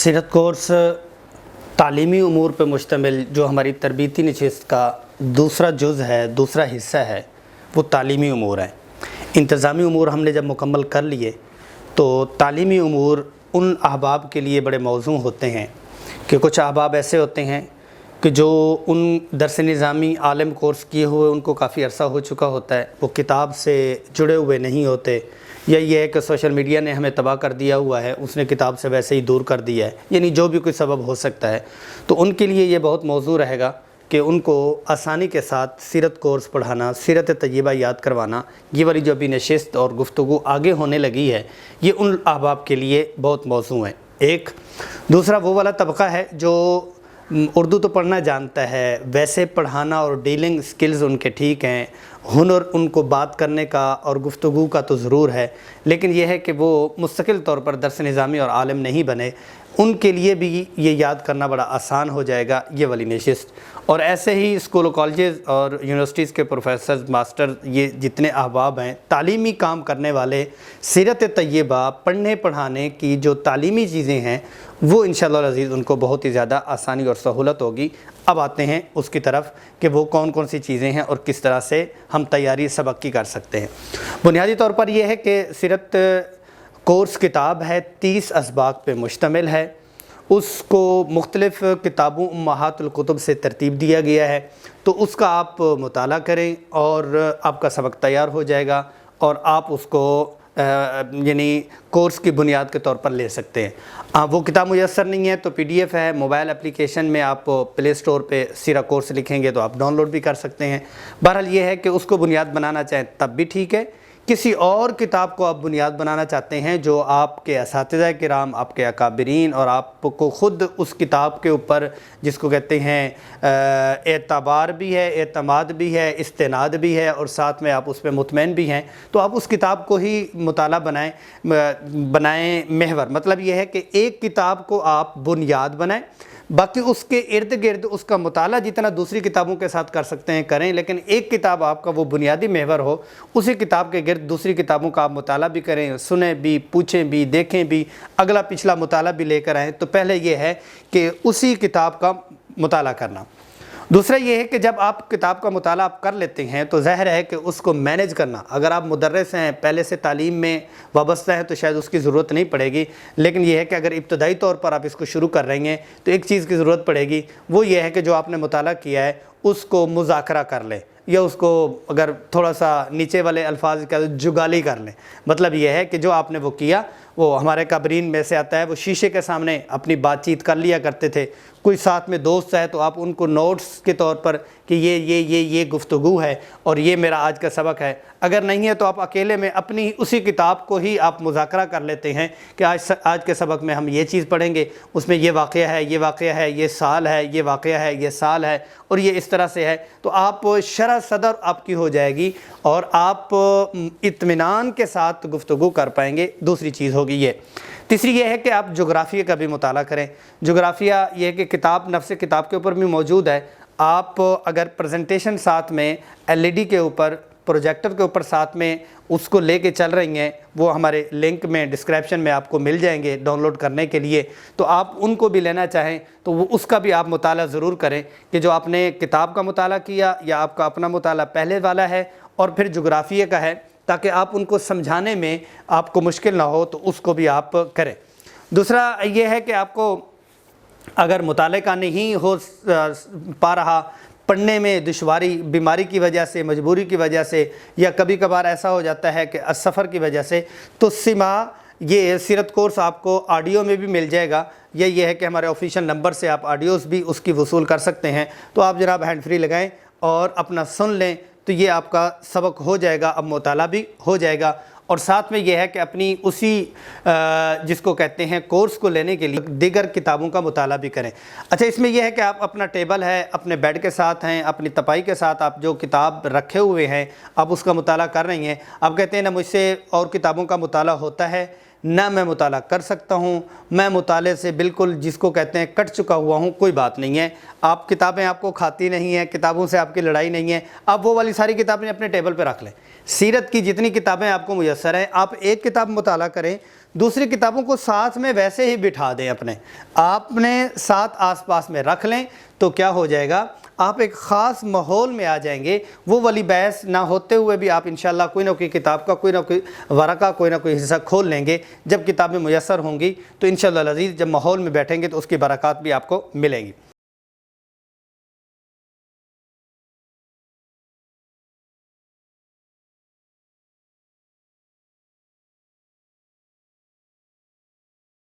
सीरत कोर्स तालीमी उमूर पर मुश्तमिल जो हमारी तरबीती नशिस्त का दूसरा जुज़ है, दूसरा हिस्सा है, वो तालीमी उमूर है। इंतज़ामी उमूर हमने जब मुकम्मल कर लिए तो तालीमी उमूर उन अहबाब के लिए बड़े मौज़ू होते हैं कि कुछ अहबाब ऐसे होते हैं कि जो उन दरस निज़ामी आलम कोर्स किए हुए उनको काफ़ी अरसा हो चुका होता है, वो किताब से जुड़े हुए नहीं होते, या ये है कि सोशल मीडिया ने हमें तबाह कर दिया हुआ है, उसने किताब से वैसे ही दूर कर दिया है, यानी जो भी कोई सबब हो सकता है। तो उनके लिए ये बहुत मौजू रहेगा कि उनको आसानी के साथ सीरत कोर्स पढ़ाना, सीरत तय्यबा याद करवाना, ये वाली जो अभी नशिस्त और गुफ्तगू आगे होने लगी है, ये उन अहबाब के लिए बहुत मौजू है। एक दूसरा वो वाला तबका है जो उर्दू तो पढ़ना जानता है, वैसे पढ़ाना और डीलिंग स्किल्स उनके ठीक हैं, हुनर उनको बात करने का और गुफ्तगू का तो ज़रूर है, लेकिन यह है कि वो मुस्तकिल तौर पर दरस निज़ामी और आलिम नहीं बने, उनके लिए भी ये याद करना बड़ा आसान हो जाएगा ये वाली नशिस्त। और ऐसे ही स्कूल कॉलेजेस और यूनिवर्सिटीज़ के प्रोफेसर मास्टर, ये जितने अहबाब हैं तालीमी काम करने वाले, सीरत तय्यबा पढ़ने पढ़ाने की जो तालीमी चीज़ें हैं वो इंशाअल्लाह अज़ीज़ उनको बहुत ही ज़्यादा आसानी और सहूलत होगी। अब आते हैं उसकी तरफ कि वो कौन कौन सी चीज़ें हैं और किस तरह से हम तैयारी सबक की कर सकते हैं। बुनियादी तौर पर यह है कि सीरत कोर्स किताब है, 30 असबाक पे मुश्तमिल है, उसको मुख्तलिफ़ किताबों उम्महातुल कुतुब से तरतीब दिया गया है, तो उसका आप मुताला करें और आपका सबक तैयार हो जाएगा और आप उसको यानी कोर्स की बुनियाद के तौर पर ले सकते हैं। वो किताब मुयस्सर नहीं है तो PDF है, मोबाइल एप्लीकेशन में आप प्ले स्टोर पे सीरा कोर्स लिखेंगे तो आप डाउनलोड भी कर सकते हैं। बहरहाल ये है कि उसको बुनियाद बनाना चाहें तब भी ठीक है, किसी और किताब को आप बुनियाद बनाना चाहते हैं जो आपके असातिज़ा किराम, आपके अकाबरीन और आपको ख़ुद उस किताब के ऊपर जिसको कहते हैं एतबार भी है, एतमाद भी है, इस्तेनाद भी है और साथ में आप उस पर मुतमईन भी हैं, तो आप उस किताब को ही मुताला बनाएं महवर। मतलब यह है कि एक किताब को आप बुनियाद बनाएं, बाकी उसके इर्द गिर्द उसका मुताला जितना दूसरी किताबों के साथ कर सकते हैं करें, लेकिन एक किताब आपका वो बुनियादी महवर हो, उसी किताब के गिर्द दूसरी किताबों का आप मुताला भी करें, सुने भी, पूछें भी, देखें भी, अगला पिछला मुताला भी लेकर आएँ। तो पहले ये है कि उसी किताब का मुताला करना। दूसरा ये है कि जब आप किताब का मुताला आप कर लेते हैं तो ज़ाहिर है कि उसको मैनेज करना, अगर आप मुदर्रिस हैं, पहले से तालीम में वाबस्ता हैं तो शायद उसकी ज़रूरत नहीं पड़ेगी, लेकिन यह है कि अगर इब्तदाई तौर पर आप इसको शुरू कर रही हैं तो एक चीज़ की ज़रूरत पड़ेगी, वो ये है कि जो आपने मुताला किया है उसको मुज़ाकरा कर लें, या उसको अगर थोड़ा सा नीचे वाले अल्फाज का जुगाली कर लें। मतलब यह है कि जो आपने वो किया, वो हमारे काबरीन में से आता है, वो शीशे के सामने अपनी बातचीत कर लिया करते थे, कोई साथ में दोस्त है तो आप उनको नोट्स के तौर पर कि ये गुफ्तगू है और ये मेरा आज का सबक है। अगर नहीं है तो आप अकेले में अपनी उसी किताब को ही आप मुज़ाकरा कर लेते हैं कि आज के सबक में हम ये चीज़ पढ़ेंगे, उसमें ये वाक़या है, ये वाक़या है, ये साल है, ये वाक़या है, ये साल है और ये इस तरह से है। तो आप शरह सदर आपकी हो जाएगी और आप इत्मीनान के साथ गुफ्तगू कर पाएंगे। दूसरी चीज़ होगी ये। तीसरी ये है कि आप जोग्राफ़िया का भी मुताला करें। जोग्राफ़िया ये है कि किताब नफ्स किताब के ऊपर भी मौजूद है, आप अगर प्रेजेंटेशन साथ में LED के ऊपर, प्रोजेक्टर के ऊपर साथ में उसको लेके चल रही हैं, वो हमारे लिंक में डिस्क्रिप्शन में आपको मिल जाएंगे डाउनलोड करने के लिए, तो आप उनको भी लेना चाहें तो वो उसका भी आप मुताला ज़रूर करें कि जो आपने किताब का मुताला किया या आपका अपना मुताला पहले वाला है और फिर जोग्राफ़िया का है, ताकि आप उनको समझाने में आपको मुश्किल ना हो, तो उसको भी आप करें। दूसरा ये है कि आपको अगर मुताले का नहीं हो पा रहा, पढ़ने में दुश्वारी, बीमारी की वजह से, मजबूरी की वजह से, या कभी कभार ऐसा हो जाता है कि सफ़र की वजह से, तो ये सीरत कोर्स आपको ऑडियो में भी मिल जाएगा, या ये है कि हमारे ऑफिशियल नंबर से आप ऑडियोज़ भी उसकी वसूल कर सकते हैं। तो आप जनाब हैंड फ्री लगाएं और अपना सुन लें, तो ये आपका सबक हो जाएगा, अब मुताला भी हो जाएगा। और साथ में यह है कि अपनी उसी जिसको कहते हैं कोर्स को लेने के लिए दीगर किताबों का मुताला भी करें। अच्छा, इसमें यह है कि आप अपना टेबल है, अपने बेड के साथ हैं, अपनी तपाई के साथ आप जो किताब रखे हुए हैं, आप उसका मुताला कर रही हैं। आप कहते हैं ना मुझसे और किताबों का मुताला होता है, ना मैं मुताला कर सकता हूँ, मैं मुताले से बिल्कुल जिसको कहते हैं कट चुका हुआ हूँ। कोई बात नहीं है, आप किताबें आपको खाती नहीं हैं, किताबों से आपकी लड़ाई नहीं है, आप वो वाली सारी किताबें अपने टेबल पे रख लें। सीरत की जितनी किताबें आपको मुयस्सर हैं, आप एक किताब मुताला करें دوسری کتابوں کو ساتھ میں ویسے ہی بٹھا دیں، آپ نے ساتھ آس پاس میں رکھ لیں، تو کیا ہو جائے گا، آپ ایک خاص ماحول میں آ جائیں گے۔ وہ والی بحث نہ ہوتے ہوئے بھی آپ انشاءاللہ کوئی نہ کوئی کتاب کا کوئی نہ کوئی ورقہ، کوئی نہ کوئی حصہ کھول لیں گے۔ جب کتابیں میسر ہوں گی تو انشاءاللہ العزیز جب ماحول میں بیٹھیں گے تو اس کی برکات بھی آپ کو ملیں گی۔